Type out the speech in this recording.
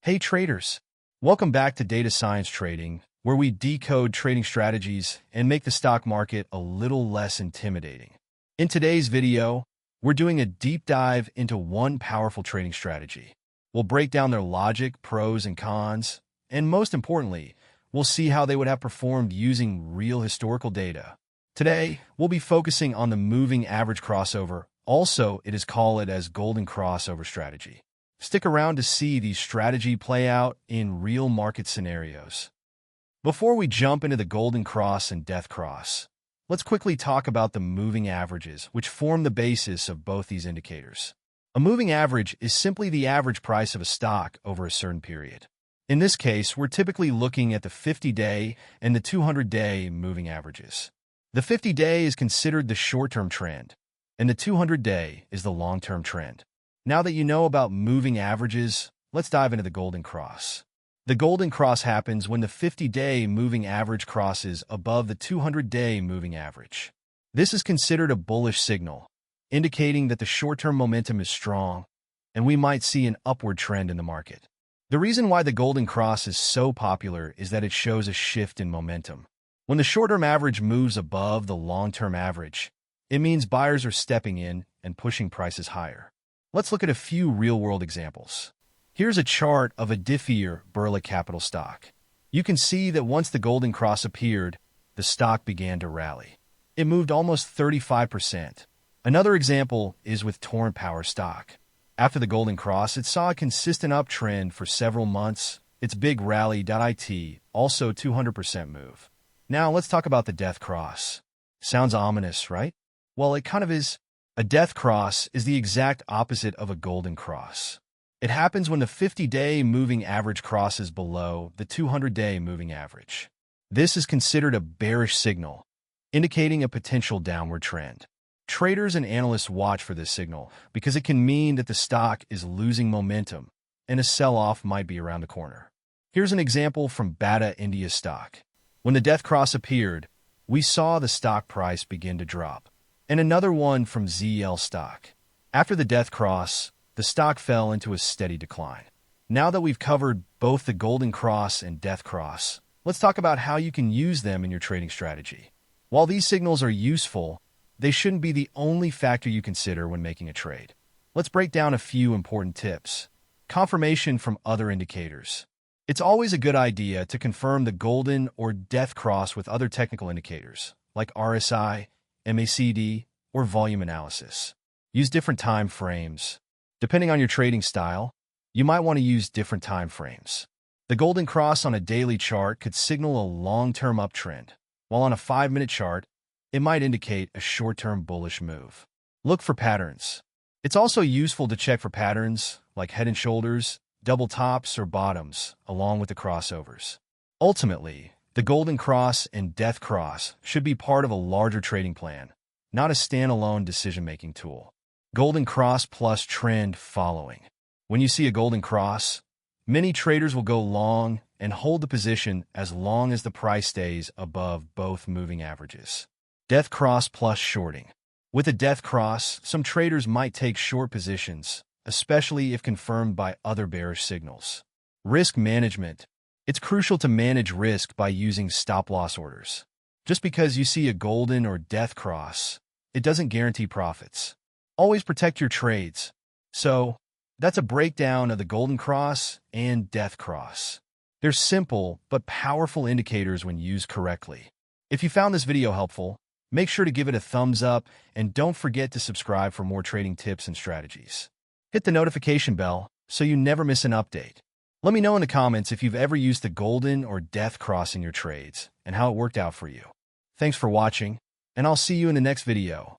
Hey traders, welcome back to Data Science Trading, where we decode trading strategies and make the stock market a little less intimidating. In today's video, we're doing a deep dive into one powerful trading strategy. We'll break down their logic, pros and cons, and most importantly, we'll see how they would have performed using real historical data. Today, we'll be focusing on the moving average crossover. Also, it is called as golden crossover strategy. Stick around to see these strategy play out in real market scenarios. Before we jump into the golden cross and death cross, let's quickly talk about the moving averages, which form the basis of both these indicators. A moving average is simply the average price of a stock over a certain period. In this case, we're typically looking at the 50-day and the 200-day moving averages. The 50-day is considered the short-term trend, and the 200-day is the long-term trend. Now that you know about moving averages, let's dive into the golden cross. The golden cross happens when the 50-day moving average crosses above the 200-day moving average. This is considered a bullish signal, indicating that the short-term momentum is strong, and we might see an upward trend in the market. The reason why the golden cross is so popular is that it shows a shift in momentum. When the short-term average moves above the long-term average, it means buyers are stepping in and pushing prices higher. Let's look at a few real-world examples. Here's a chart of a Diffie Burla Capital stock. You can see that once the golden cross appeared, the stock began to rally. It moved almost 35%. Another example is with Torrent Power stock. After the golden cross, it saw a consistent uptrend for several months. Its big rally.it also 200% move. Now let's talk about the death cross. Sounds ominous, right? Well, it kind of is. A death cross is the exact opposite of a golden cross. It happens when the 50-day moving average crosses below the 200-day moving average. This is considered a bearish signal, indicating a potential downward trend. Traders and analysts watch for this signal because it can mean that the stock is losing momentum and a sell-off might be around the corner. Here's an example from Bata India stock. When the death cross appeared, we saw the stock price begin to drop. And another one from ZL stock. After the death cross, the stock fell into a steady decline. Now that we've covered both the golden cross and death cross, let's talk about how you can use them in your trading strategy. While these signals are useful, they shouldn't be the only factor you consider when making a trade. Let's break down a few important tips. Confirmation from other indicators. It's always a good idea to confirm the golden or death cross with other technical indicators, like RSI, MACD, or volume analysis. Use different time frames. Depending on your trading style, you might want to use different time frames. The golden cross on a daily chart could signal a long-term uptrend, while on a 5-minute chart, it might indicate a short-term bullish move. Look for patterns. It's also useful to check for patterns like head and shoulders, double tops, or bottoms, along with the crossovers. Ultimately, the golden cross and death cross should be part of a larger trading plan, not a standalone decision-making tool. Golden cross plus trend following. When you see a golden cross, many traders will go long and hold the position as long as the price stays above both moving averages. Death cross plus shorting. With a death cross, some traders might take short positions, especially if confirmed by other bearish signals. Risk management. It's crucial to manage risk by using stop-loss orders. Just because you see a golden or death cross, it doesn't guarantee profits. Always protect your trades. So, that's a breakdown of the golden cross and death cross. They're simple but powerful indicators when used correctly. If you found this video helpful, make sure to give it a thumbs up and don't forget to subscribe for more trading tips and strategies. Hit the notification bell so you never miss an update. Let me know in the comments if you've ever used the golden or death cross in your trades and how it worked out for you. Thanks for watching, and I'll see you in the next video.